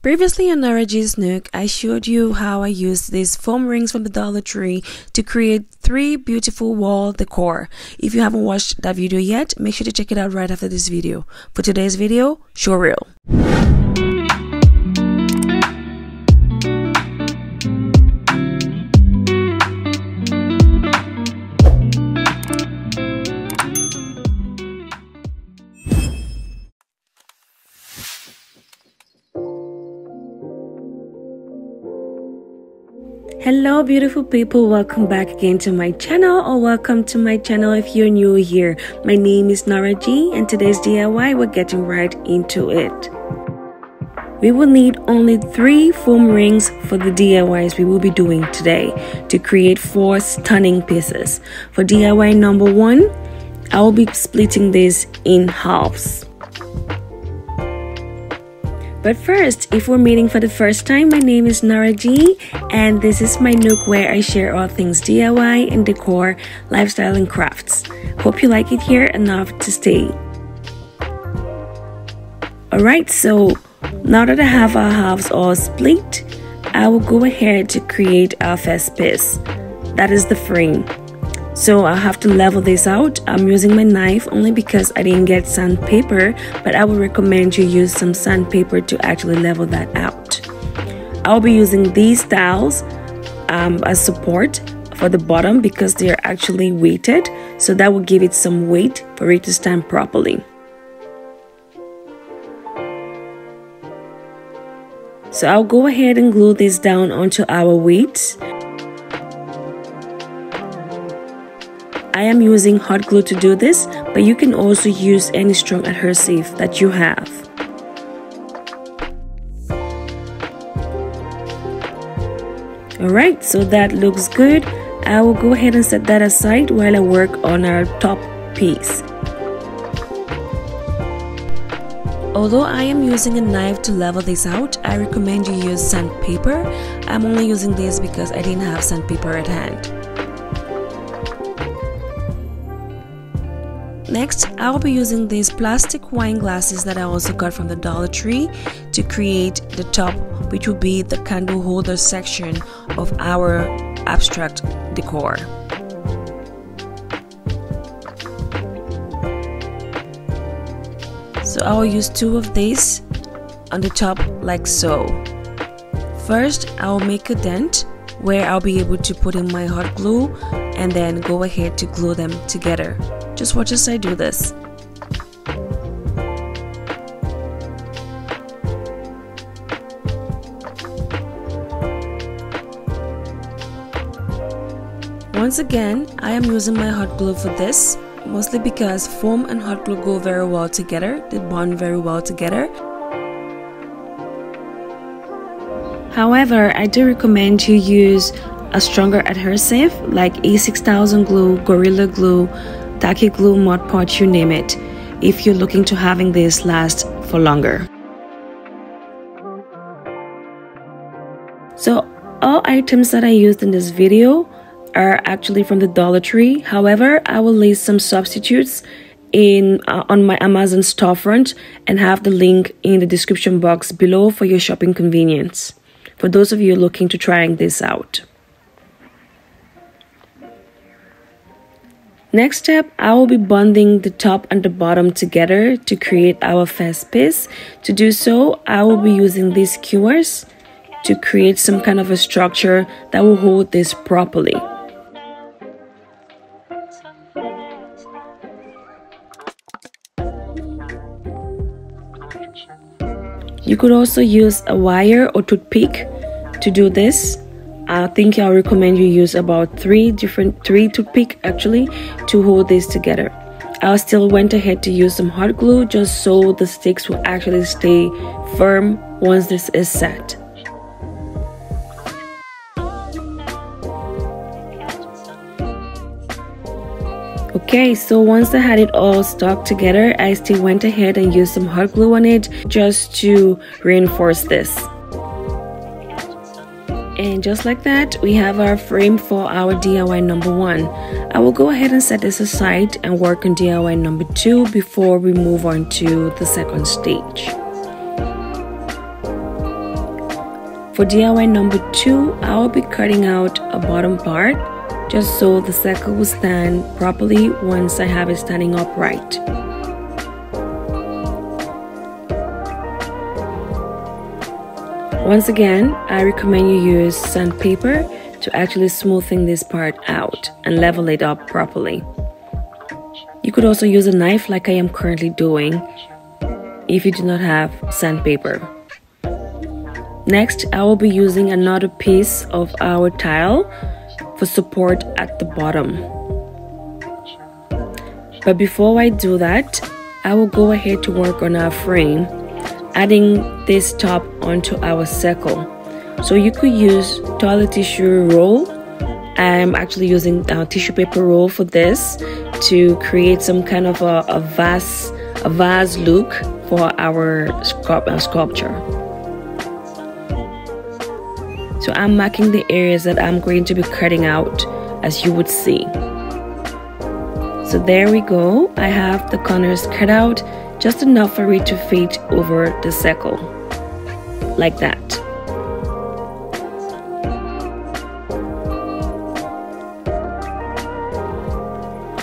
Previously on Nara G's Nook, I showed you how I used these foam rings from the Dollar Tree to create 3 beautiful wall decor. If you haven't watched that video yet, make sure to check it out right after this video. For today's video, show reel. Hello beautiful people, welcome back again to my channel, or welcome to my channel if you're new here. My name is Nara G and today's DIY, we're getting right into it. We will need only 3 foam rings for the DIYs we will be doing today to create 4 stunning pieces. For DIY number 1, I will be splitting this in halves. But first, if we're meeting for the first time, my name is Nara G and this is my nook where I share all things DIY and decor, lifestyle and crafts. Hope you like it here enough to stay. Alright, so now that I have our halves all split, I will go ahead to create our first piece. That is the frame. So I'll have to level this out. I'm using my knife only because I didn't get sandpaper, but I would recommend you use some sandpaper to actually level that out. I'll be using these tiles as support for the bottom because they're actually weighted, so that will give it some weight for it to stand properly. So I'll go ahead and glue this down onto our weights. I am using hot glue to do this, but you can also use any strong adhesive that you have. Alright, so that looks good. I will go ahead and set that aside while I work on our top piece. Although I am using a knife to level this out, I recommend you use sandpaper. I'm only using this because I didn't have sandpaper at hand. Next, I'll be using these plastic wine glasses that I also got from the Dollar Tree to create the top, which will be the candle holder section of our abstract decor. So I will use 2 of these on the top like so. First, I will make a dent where I'll be able to put in my hot glue and then go ahead to glue them together. Just watch as I do this. Once again, I am using my hot glue for this, mostly because foam and hot glue go very well together. They bond very well together. However, I do recommend you use a stronger adhesive like A6000 glue, Gorilla Glue, Tacky Glue, Mod Podge, you name it, if you're looking to having this last for longer. So all items that I used in this video are actually from the Dollar Tree. However, I will list some substitutes on my Amazon storefront and have the link in the description box below for your shopping convenience, for those of you looking to trying this out. Next step, I will be bonding the top and the bottom together to create our first piece. To do so, I will be using these skewers to create some kind of a structure that will hold this properly. You could also use a wire or toothpick to do this. I think I'll recommend you use about 3 toothpicks actually to hold this together. I still went ahead to use some hot glue just so the sticks will actually stay firm once this is set. Okay, so once I had it all stuck together, I still went ahead and used some hot glue on it just to reinforce this. And just like that, we have our frame for our DIY number 1. I will go ahead and set this aside and work on DIY number 2 before we move on to the second stage. For DIY number 2, I will be cutting out a bottom part just so the circle will stand properly once I have it standing upright. Once again, I recommend you use sandpaper to actually smoothing this part out and level it up properly. You could also use a knife like I am currently doing if you do not have sandpaper. Next, I will be using another piece of our tile for support at the bottom. But before I do that, I will go ahead to work on our frame, adding this top onto our circle. So you could use toilet tissue roll. I'm actually using tissue paper roll for this to create some kind of a vase look for our sculpture. So I'm marking the areas that I'm going to be cutting out, as you would see. So there we go. I have the corners cut out, just enough for it to fit over the circle, like that.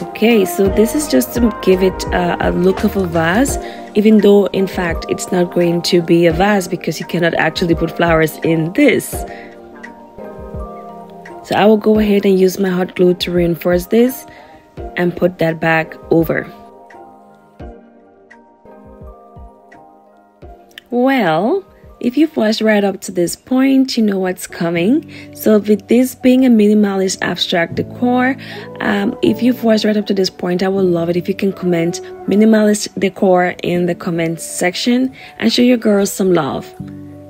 Okay, so this is just to give it a look of a vase, even though in fact it's not going to be a vase because you cannot actually put flowers in this. So I will go ahead and use my hot glue to reinforce this and put that back over. Well, if you've watched right up to this point, you know what's coming. So with this being a minimalist abstract decor, if you've watched right up to this point, I would love it if you can comment minimalist decor in the comments section and show your girls some love.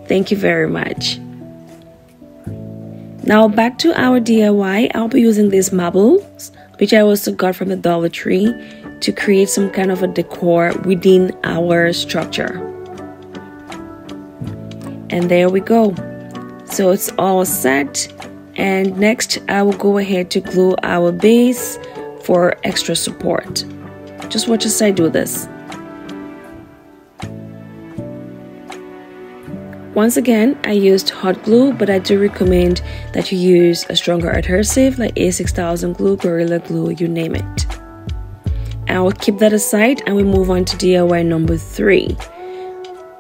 Thank you very much. Now back to our DIY, I'll be using these marbles, which I also got from the Dollar Tree, to create some kind of a decor within our structure. And there we go. So it's all set, and next I will go ahead to glue our base for extra support. Just watch as I do this. Once again, I used hot glue, but I do recommend that you use a stronger adhesive like A6000 glue, Gorilla Glue, you name it. I will keep that aside and we move on to DIY number 3.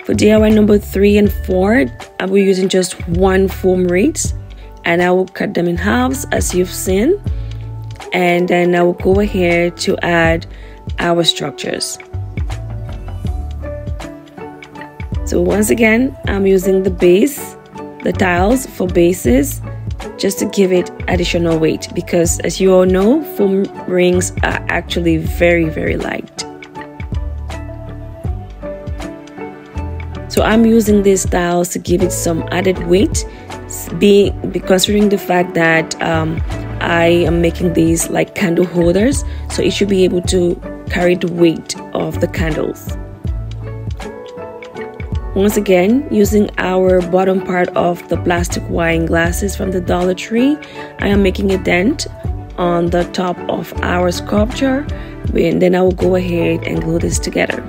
For DIY number 3 and 4, I will be using just one foam wreath, and I will cut them in halves as you've seen, and then I will go ahead to add our structures. So once again, I'm using the base, the tiles for bases, just to give it additional weight, because as you all know, foam rings are actually very, very light. So I'm using these tiles to give it some added weight, considering the fact that I am making these like candle holders, so it should be able to carry the weight of the candles. Once again, using our bottom part of the plastic wine glasses from the Dollar Tree, I am making a dent on the top of our sculpture, and then I will go ahead and glue this together.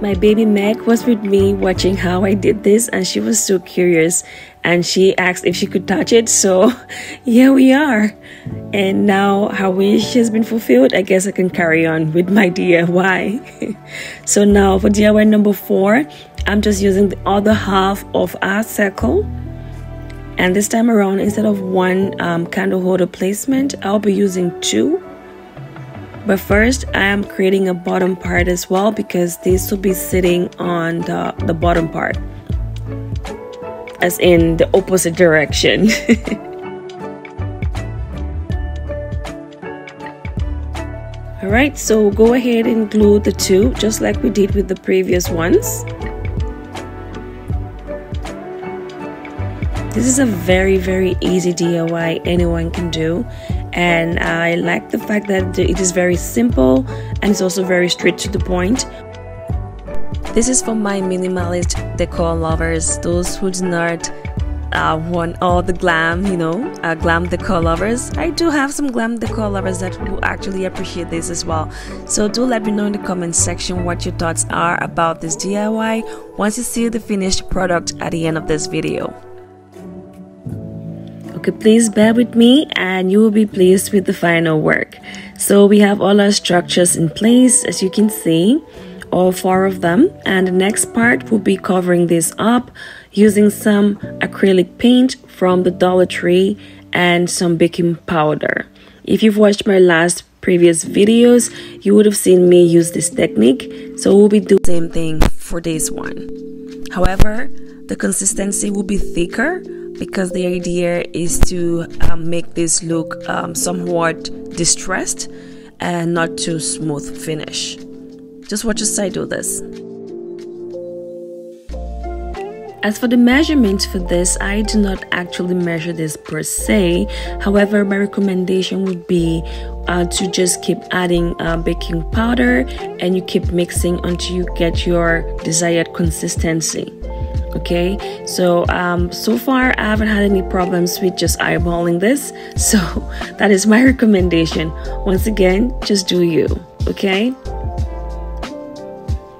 My baby Meg was with me watching how I did this, and she was so curious and she asked if she could touch it, so here we are. And now her wish has been fulfilled. I guess I can carry on with my DIY. So now for DIY number 4, I'm just using the other half of our circle, and this time around, instead of one candle holder placement, I'll be using 2. But first, I am creating a bottom part as well, because this will be sitting on the bottom part, as in the opposite direction. Alright, so go ahead and glue the 2 just like we did with the previous ones. This is a very, very easy DIY anyone can do, and I like the fact that it is very simple and it's also very straight to the point. This is for my minimalist decor lovers, those who do not want all the glam, glam decor lovers. I do have some glam decor lovers that will actually appreciate this as well. So do let me know in the comment section what your thoughts are about this DIY once you see the finished product at the end of this video. Okay, please bear with me and you will be pleased with the final work. So we have all our structures in place, as you can see, all 4 of them, and the next part will be covering this up using some acrylic paint from the Dollar Tree and some baking powder. If you've watched my previous videos, you would have seen me use this technique, so we'll be doing the same thing for this one. However, the consistency will be thicker because the idea is to make this look somewhat distressed and not too smooth finish. Just watch as I do this. As for the measurements for this, I do not actually measure this per se. However, my recommendation would be to just keep adding baking powder and you keep mixing until you get your desired consistency. Okay, so so far I haven't had any problems with just eyeballing this, so that is my recommendation. Once again, just do you, okay?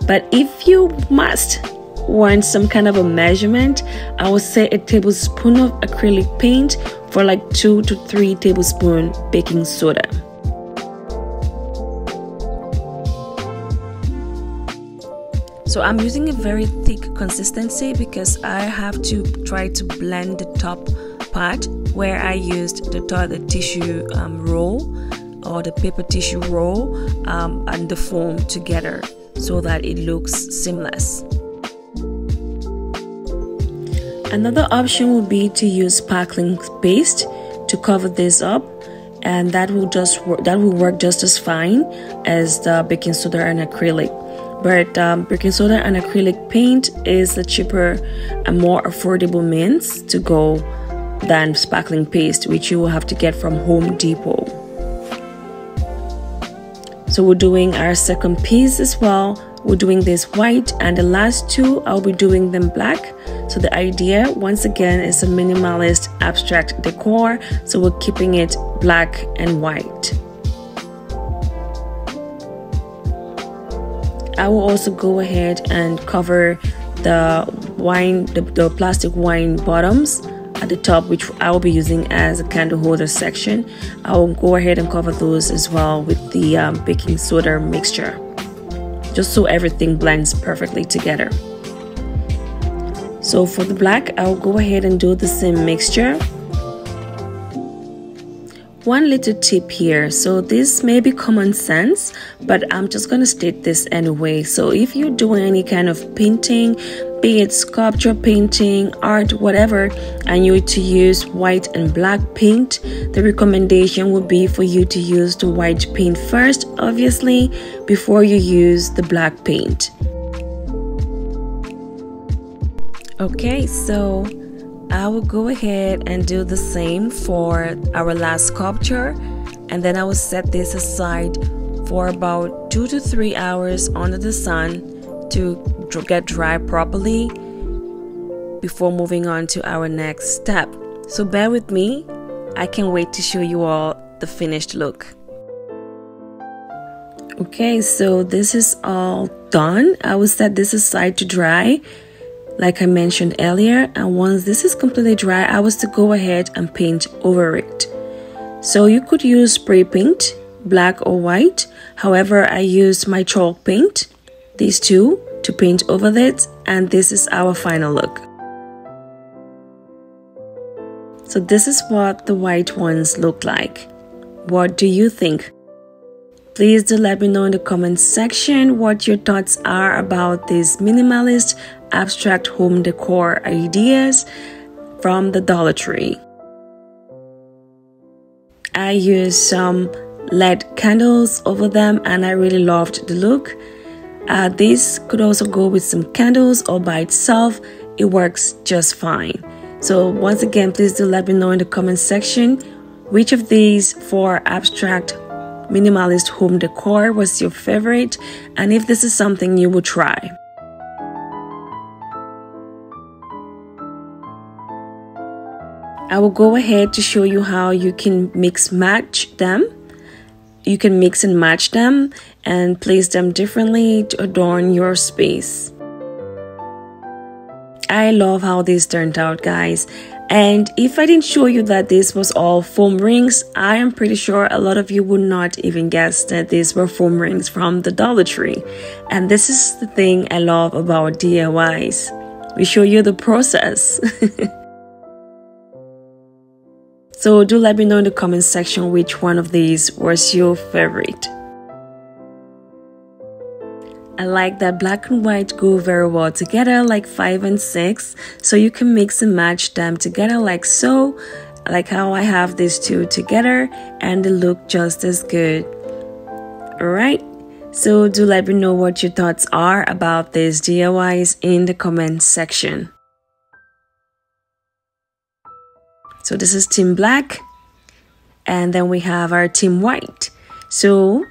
But if you must want some kind of a measurement, I would say a tablespoon of acrylic paint for like 2 to 3 tablespoons baking soda. So I'm using a very thick consistency because I have to try to blend the top part where I used the toilet tissue roll or the paper tissue roll and the foam together so that it looks seamless. Another option would be to use sparkling paste to cover this up, and that will work just as fine as the baking soda and acrylic. But baking soda and acrylic paint is a cheaper and more affordable means to go than sparkling paste, which you will have to get from Home Depot. So we're doing our second piece as well. We're doing this white, and the last 2 I'll be doing them black. So the idea once again is a minimalist abstract decor, so we're keeping it black and white. I will also go ahead and cover the plastic wine bottoms at the top, which I will be using as a candle holder section. I will go ahead and cover those as well with the baking soda mixture, just so everything blends perfectly together. So for the black, I'll go ahead and do the same mixture. One little tip here, so this may be common sense, but I'm just going to state this anyway. So if you're doing any kind of painting, be it sculpture, painting, art, whatever, and you to use white and black paint, the recommendation would be for you to use the white paint first, obviously, before you use the black paint. Okay, so I will go ahead and do the same for our last sculpture, and then I will set this aside for about 2 to 3 hours under the sun to get dry properly before moving on to our next step. So bear with me, I can't wait to show you all the finished look. Okay, so this is all done. I will set this aside to dry like I mentioned earlier, and once this is completely dry, I was to go ahead and paint over it. So you could use spray paint, black or white. However, I used my chalk paint, these two, to paint over it, and this is our final look. So this is what the white ones look like. What do you think? Please do let me know in the comments section what your thoughts are about these minimalist abstract home decor ideas from the Dollar Tree. I used some LED candles over them and I really loved the look. This could also go with some candles or by itself. It works just fine. So once again, please do let me know in the comment section which of these 4 abstract minimalist home decor was your favorite, and if this is something you would try. I will go ahead to show you how you can match them. You can mix and match them and place them differently to adorn your space. I love how this turned out, guys. And if I didn't show you that this was all foam rings, I am pretty sure a lot of you would not even guess that these were foam rings from the Dollar Tree. And this is the thing I love about DIYs. We show you the process. So do let me know in the comment section which one of these was your favorite. I like that black and white go very well together, like 5 and 6. So you can mix and match them together like so. Like how I have these two together and they look just as good. Alright, so do let me know what your thoughts are about these DIYs in the comment section. So this is team black. And then we have our team white. So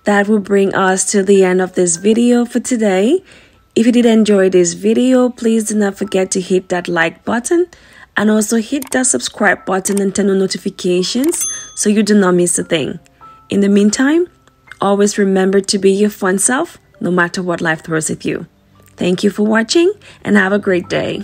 that will bring us to the end of this video for today. If you did enjoy this video, please do not forget to hit that like button and also hit that subscribe button and turn on notifications so you do not miss a thing. In the meantime, always remember to be your fun self no matter what life throws at you. Thank you for watching and have a great day.